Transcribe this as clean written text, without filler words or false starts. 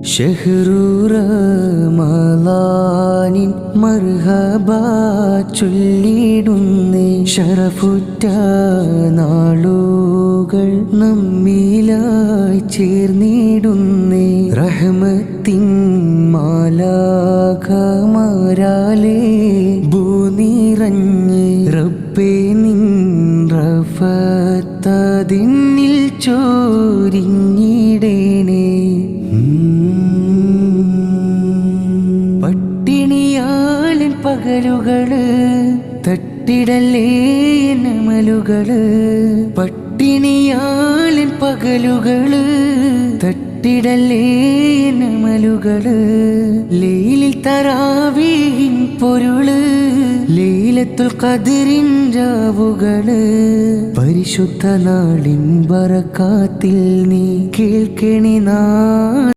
ഷഹ്റു റമളാനിൻ മർഹബ ചൊല്ലിടുന്നേ ശറഫുറ്റ നാളുകൾ നമ്മിലായി ചേർന്നിടുന്നേ റഹ്മത്തിൻ മാലാഖമാരാലേ ഭൂനിറഞ്ഞ് റബ്ബേ നിൻ റഫത്തതിന്നിൽ ചോരിഞ്ഞിടേണേ പട്ടിണിയാലിൻ പകലുകള് തട്ടിടല്ലേ നമലുകള് പട്ടിണിയാലിൻ പകലുകള് തട്ടിടല്ലേ നമലുകള് ലൈലിൽ തറാവീഹിൻ പൊരുള് ലൈലത്തുൽ ഖദ്റിൻ രാവുകള് പരിശുദ്ധ നാളിൻ ബറകാത്തിൽ നീ കേൾക്കണി നാ